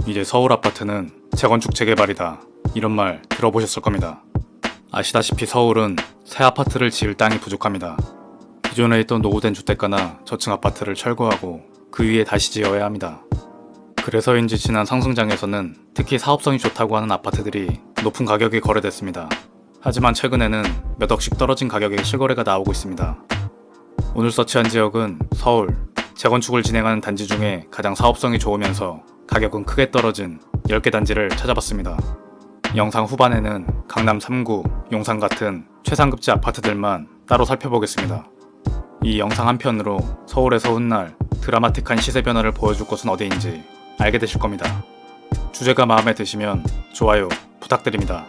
이제 서울 아파트는 재건축 재개발이다, 이런 말 들어보셨을 겁니다. 아시다시피 서울은 새 아파트를 지을 땅이 부족합니다. 기존에 있던 노후된 주택가나 저층 아파트를 철거하고 그 위에 다시 지어야 합니다. 그래서인지 지난 상승장에서는 특히 사업성이 좋다고 하는 아파트들이 높은 가격에 거래됐습니다. 하지만 최근에는 몇 억씩 떨어진 가격의 실거래가 나오고 있습니다. 오늘 서치한 지역은 서울, 재건축을 진행하는 단지 중에 가장 사업성이 좋으면서 가격은 크게 떨어진 10개 단지를 찾아봤습니다. 영상 후반에는 강남 3구, 용산 같은 최상급지 아파트들만 따로 살펴보겠습니다. 이 영상 한편으로 서울에서 훗날 드라마틱한 시세 변화를 보여줄 곳은 어디인지 알게 되실 겁니다. 주제가 마음에 드시면 좋아요 부탁드립니다.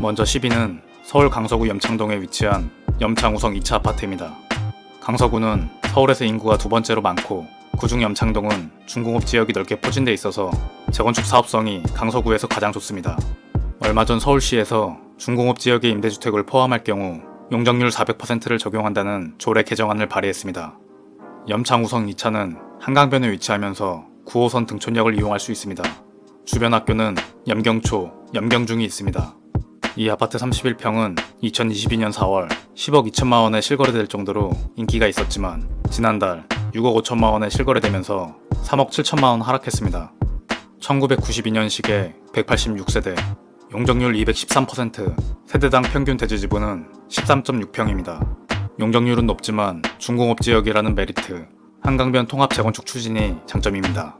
먼저 10위는 서울 강서구 염창동에 위치한 염창우성 2차 아파트입니다. 강서구는 서울에서 인구가 두 번째로 많고 그중 염창동은 중공업 지역이 넓게 포진돼 있어서 재건축 사업성이 강서구에서 가장 좋습니다. 얼마 전 서울시에서 중공업 지역의 임대주택을 포함할 경우 용적률 400%를 적용한다는 조례 개정안을 발의했습니다. 염창우성 2차는 한강변에 위치하면서 9호선 등촌역을 이용할 수 있습니다. 주변 학교는 염경초, 염경중이 있습니다. 이 아파트 31평은 2022년 4월 10억 2천만 원에 실거래될 정도로 인기가 있었지만 지난달 6억 5천만 원에 실거래되면서 3억 7천만 원 하락했습니다. 1992년식의 186세대, 용적률 213%, 세대당 평균 대지지분은 13.6평입니다. 용적률은 높지만 중공업 지역이라는 메리트, 한강변 통합 재건축 추진이 장점입니다.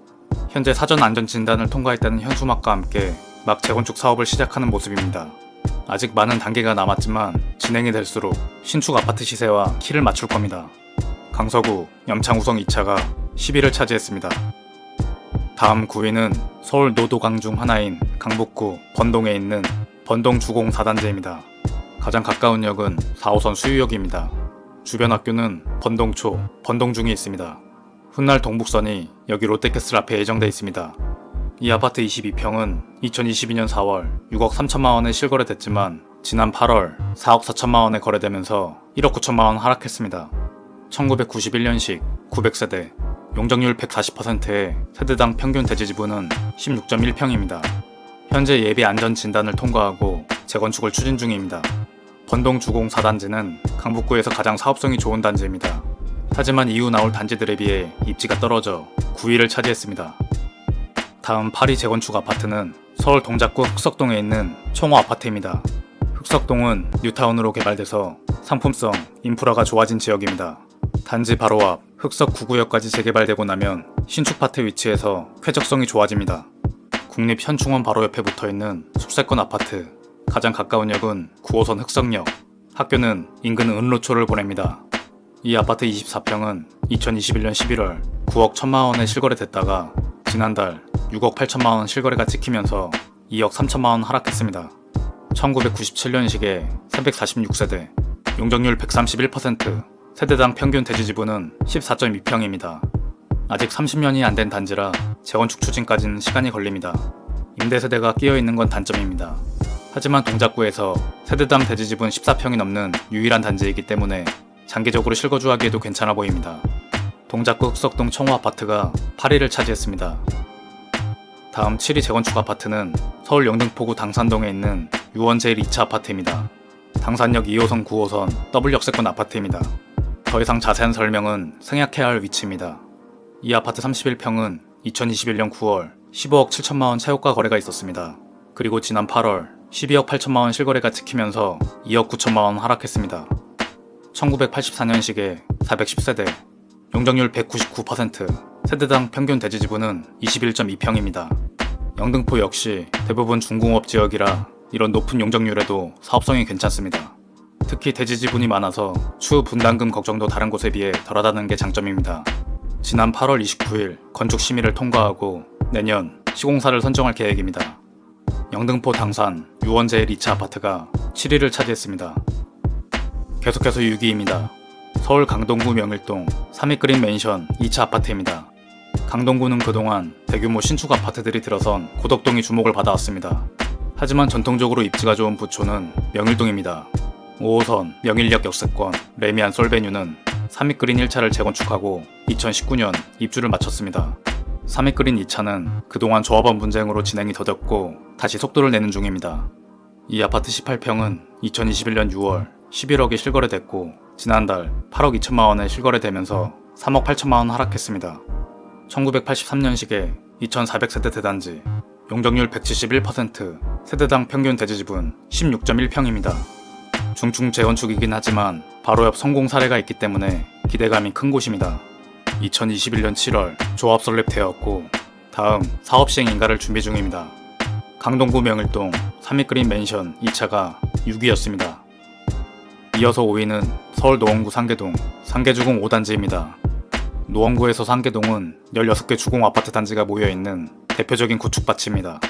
현재 사전 안전 진단을 통과했다는 현수막과 함께 막 재건축 사업을 시작하는 모습입니다. 아직 많은 단계가 남았지만 진행이 될수록 신축 아파트 시세와 키를 맞출 겁니다. 강서구 염창우성 2차가 10위를 차지했습니다. 다음 9위는 서울 노도강 중 하나인 강북구 번동에 있는 번동 주공 4단지입니다. 가장 가까운 역은 4호선 수유역입니다. 주변 학교는 번동초, 번동중이 있습니다. 훗날 동북선이 여기 롯데캐슬 앞에 예정돼 있습니다. 이 아파트 22평은 2022년 4월 6억 3천만 원에 실거래됐지만 지난 8월 4억 4천만 원에 거래되면서 1억 9천만 원 하락했습니다. 1991년식 900세대, 용적률 140%의 세대당 평균 대지지분은 16.1평입니다. 현재 예비 안전 진단을 통과하고 재건축을 추진 중입니다. 번동 주공 4단지는 강북구에서 가장 사업성이 좋은 단지입니다. 하지만 이후 나올 단지들에 비해 입지가 떨어져 9위를 차지했습니다. 다음 8위 재건축 아파트는 서울 동작구 흑석동에 있는 총호 아파트입니다. 흑석동은 뉴타운으로 개발돼서 상품성, 인프라가 좋아진 지역입니다. 단지 바로 앞 흑석 9구역까지 재개발되고 나면 신축 파트 위치에서 쾌적성이 좋아집니다. 국립 현충원 바로 옆에 붙어있는 숲세권 아파트, 가장 가까운 역은 9호선 흑석역, 학교는 인근 은로초를 보냅니다. 이 아파트 24평은 2021년 11월 9억 1천만 원에 실거래됐다가 지난달 6억 8천만 원 실거래가 찍히면서 2억 3천만 원 하락했습니다. 1997년식의 346세대, 용적률 131%, 세대당 평균 대지지분은 14.2평입니다. 아직 30년이 안 된 단지라 재건축 추진까지는 시간이 걸립니다. 임대세대가 끼어있는 건 단점입니다. 하지만 동작구에서 세대당 대지지분 14평이 넘는 유일한 단지이기 때문에 장기적으로 실거주하기에도 괜찮아 보입니다. 동작구 흑석동 총호 아파트가 8위를 차지했습니다. 다음 7위 재건축 아파트는 서울 영등포구 당산동에 있는 유원제일 2차 아파트입니다. 당산역 2호선 9호선 더블 역세권 아파트입니다. 더 이상 자세한 설명은 생략해야 할 위치입니다. 이 아파트 31평은 2021년 9월 15억 7천만 원 최고가 거래가 있었습니다. 그리고 지난 8월 12억 8천만 원 실거래가 찍히면서 2억 9천만 원 하락했습니다. 1984년식의 410세대, 용적률 199%, 세대당 평균 대지지분은 21.2평입니다. 영등포 역시 대부분 중공업 지역이라 이런 높은 용적률에도 사업성이 괜찮습니다. 특히 대지지분이 많아서 추후 분담금 걱정도 다른 곳에 비해 덜하다는 게 장점입니다. 지난 8월 29일 건축 심의를 통과하고 내년 시공사를 선정할 계획입니다. 영등포 당산 유원제일 2차 아파트가 7위를 차지했습니다. 계속해서 6위입니다. 서울 강동구 명일동 3위그린 맨션 2차 아파트입니다. 강동구는 그동안 대규모 신축 아파트들이 들어선 고덕동이 주목을 받아왔습니다. 하지만 전통적으로 입지가 좋은 부초는 명일동입니다. 5호선 명일역 역세권 레미안 솔베뉴는 3위그린 1차를 재건축하고 2019년 입주를 마쳤습니다. 3회 끓인 2차는 그동안 조합원 분쟁으로 진행이 더뎠고 다시 속도를 내는 중입니다. 이 아파트 18평은 2021년 6월 11억에 실거래됐고 지난달 8억 2천만 원에 실거래되면서 3억 8천만 원 하락했습니다. 1983년식의 2400세대 대단지, 용적률 171%, 세대당 평균 대지지분 16.1평입니다. 중증 재건축이긴 하지만 바로 옆 성공 사례가 있기 때문에 기대감이 큰 곳입니다. 2021년 7월 조합 설립되었고 다음 사업 시행 인가를 준비 중입니다. 강동구 명일동 3위 그린 맨션 2차가 6위였습니다. 이어서 5위는 서울 노원구 상계동 상계주공 5단지입니다. 노원구에서 상계동은 16개 주공 아파트 단지가 모여있는 대표적인 구축밭입니다.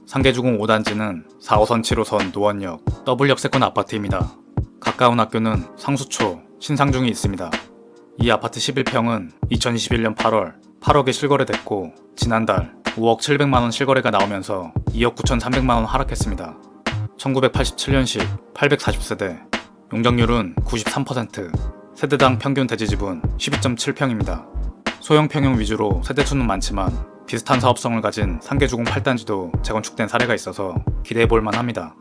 상계주공 5단지는 4호선 7호선 노원역 더블역 세컨 아파트입니다. 가까운 학교는 상수초, 신상중이 있습니다. 이 아파트 11평은 2021년 8월 8억에 실거래됐고 지난달 5억 700만원 실거래가 나오면서 2억 9,300만원 하락했습니다. 1987년식 840세대, 용적률은 93%, 세대당 평균 대지지분 12.7평입니다. 소형 평형 위주로 세대수는 많지만 비슷한 사업성을 가진 상계주공 8단지도 재건축된 사례가 있어서 기대해볼만 합니다.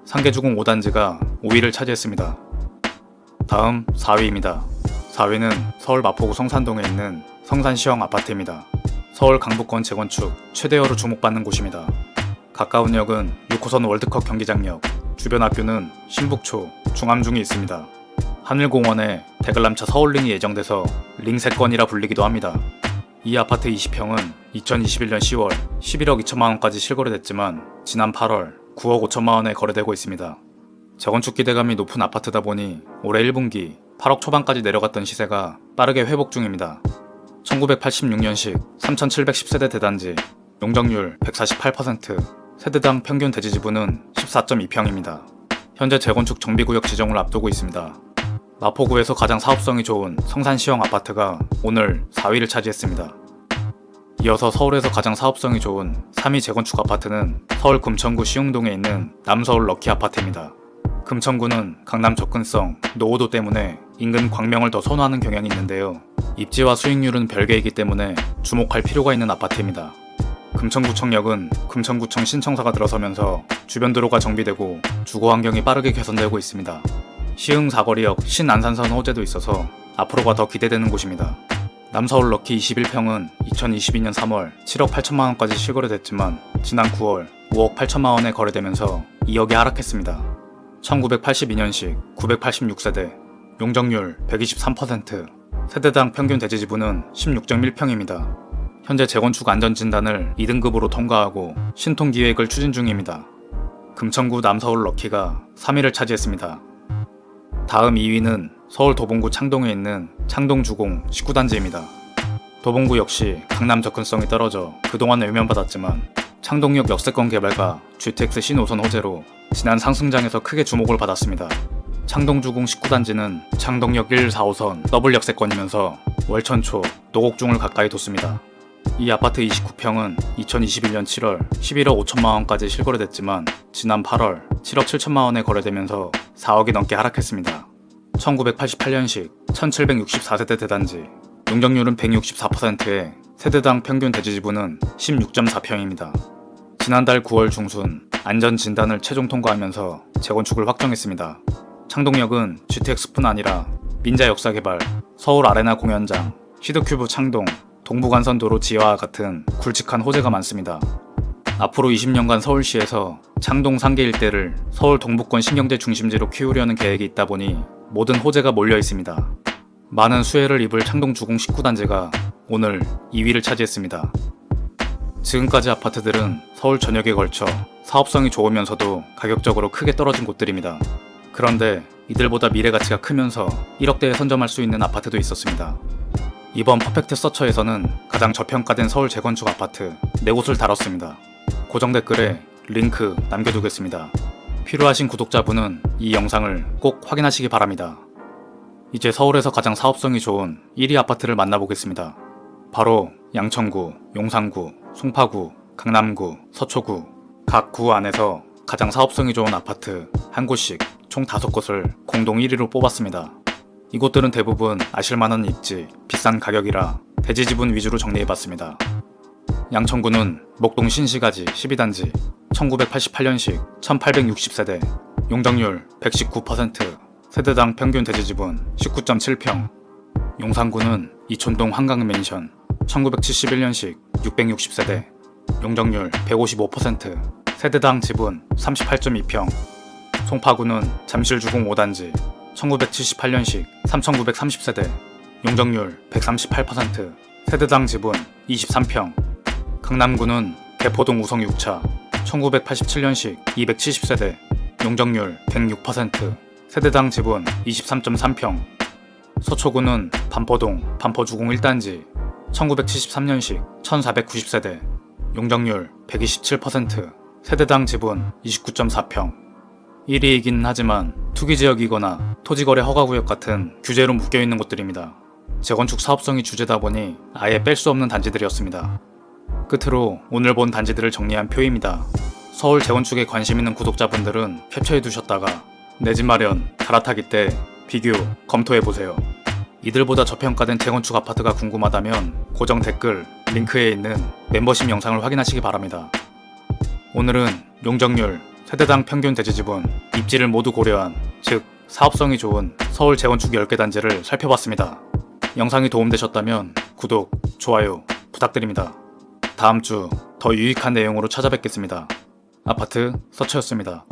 상계주공 5단지가 5위를 차지했습니다. 다음 4위입니다. 4위는 서울 마포구 성산동에 있는 성산시형 아파트입니다. 서울 강북권 재건축 최대어로 주목받는 곳입니다. 가까운 역은 6호선 월드컵 경기장역, 주변 학교는 신북초, 중암중이 있습니다. 하늘공원에 대관람차 서울링이 예정돼서 링세건이라 불리기도 합니다. 이 아파트 20평은 2021년 10월 11억 2천만원까지 실거래됐지만 지난 8월 9억 5천만원에 거래되고 있습니다. 재건축 기대감이 높은 아파트다 보니 올해 1분기 8억 초반까지 내려갔던 시세가 빠르게 회복 중입니다. 1986년식 3710세대 대단지, 용적률 148%, 세대당 평균 대지지분은 14.2평입니다. 현재 재건축 정비구역 지정을 앞두고 있습니다. 마포구에서 가장 사업성이 좋은 성산시형 아파트가 오늘 4위를 차지했습니다. 이어서 서울에서 가장 사업성이 좋은 3위 재건축 아파트는 서울 금천구 시흥동에 있는 남서울 럭키 아파트입니다. 금천구는 강남 접근성, 노후도 때문에 인근 광명을 더 선호하는 경향이 있는데요. 입지와 수익률은 별개이기 때문에 주목할 필요가 있는 아파트입니다. 금천구청역은 금천구청 신청사가 들어서면서 주변 도로가 정비되고 주거 환경이 빠르게 개선되고 있습니다. 시흥 사거리역 신안산선 호재도 있어서 앞으로가 더 기대되는 곳입니다. 남서울 럭키 21평은 2022년 3월 7억 8천만원까지 실거래됐지만 지난 9월 5억 8천만원에 거래되면서 2억이 하락했습니다. 1982년식 986세대, 용적률 123%, 세대당 평균 대지지분은 16.1평입니다. 현재 재건축 안전진단을 2등급으로 통과하고 신통기획을 추진 중입니다. 금천구 남서울 럭키가 3위를 차지했습니다. 다음 2위는 서울 도봉구 창동에 있는 창동주공 19단지입니다. 도봉구 역시 강남 접근성이 떨어져 그동안 외면받았지만 창동역 역세권 개발과 GTX 신호선 호재로 지난 상승장에서 크게 주목을 받았습니다. 창동주공 19단지는 창동역 1, 4호선 더블 역세권이면서 월천초, 노곡중을 가까이 뒀습니다. 이 아파트 29평은 2021년 7월 11억 5천만원까지 실거래됐지만 지난 8월 7억 7천만원에 거래되면서 4억이 넘게 하락했습니다. 1988년식 1764세대 대단지, 용적률은 164%에 세대당 평균 대지지분은 16.4평입니다. 지난달 9월 중순 안전진단을 최종 통과하면서 재건축을 확정했습니다. 창동역은 GTX뿐 아니라 민자 역사개발, 서울 아레나 공연장, 시드큐브 창동, 동부간선도로 지하와 같은 굵직한 호재가 많습니다. 앞으로 20년간 서울시에서 창동 상계 일대를 서울 동부권 신경제 중심지로 키우려는 계획이 있다 보니 모든 호재가 몰려 있습니다. 많은 수혜를 입을 창동 주공 19단지가 오늘 2위를 차지했습니다. 지금까지 아파트들은 서울 전역에 걸쳐 사업성이 좋으면서도 가격적으로 크게 떨어진 곳들입니다. 그런데 이들보다 미래 가치가 크면서 1억대에 선점할 수 있는 아파트도 있었습니다. 이번 퍼펙트 서처에서는 가장 저평가된 서울 재건축 아파트 4곳을 다뤘습니다. 고정 댓글에 링크 남겨두겠습니다. 필요하신 구독자분은 이 영상을 꼭 확인하시기 바랍니다. 이제 서울에서 가장 사업성이 좋은 1위 아파트를 만나보겠습니다. 바로 양천구, 용산구, 송파구, 강남구, 서초구 각 구 안에서 가장 사업성이 좋은 아파트 한 곳씩 총 5곳을 공동 1위로 뽑았습니다. 이곳들은 대부분 아실만한 입지, 비싼 가격이라 대지지분 위주로 정리해봤습니다. 양천구는 목동 신시가지 12단지 1988년식 1860세대 용적률 119% 세대당 평균 대지지분 19.7평. 용산구는 이촌동 한강맨션 1971년식 660세대 용적률 155% 세대당 지분 38.2평. 송파구는 잠실주공 5단지 1978년식 3930세대 용적률 138% 세대당 지분 23평. 강남구는 개포동 우성 6차 1987년식 270세대 용적률 106% 세대당 지분 23.3평. 서초구는 반포동 반포주공 1단지 1973년식 1490세대 용적률 127% 세대당 지분 29.4평. 1위이긴 하지만 투기지역이거나 토지거래 허가구역 같은 규제로 묶여있는 곳들입니다. 재건축 사업성이 주제다 보니 아예 뺄 수 없는 단지들이었습니다. 끝으로 오늘 본 단지들을 정리한 표입니다. 서울 재건축에 관심 있는 구독자분들은 캡처해 두셨다가 내 집 마련 갈아타기 때 비교 검토해보세요. 이들보다 저평가된 재건축 아파트가 궁금하다면 고정 댓글 링크에 있는 멤버십 영상을 확인하시기 바랍니다. 오늘은 용적률, 세대당 평균 대지지분, 입지를 모두 고려한 즉 사업성이 좋은 서울 재건축 10개 단지를 살펴봤습니다. 영상이 도움되셨다면 구독, 좋아요 부탁드립니다. 다음 주 더 유익한 내용으로 찾아뵙겠습니다. 아파트 서초였습니다.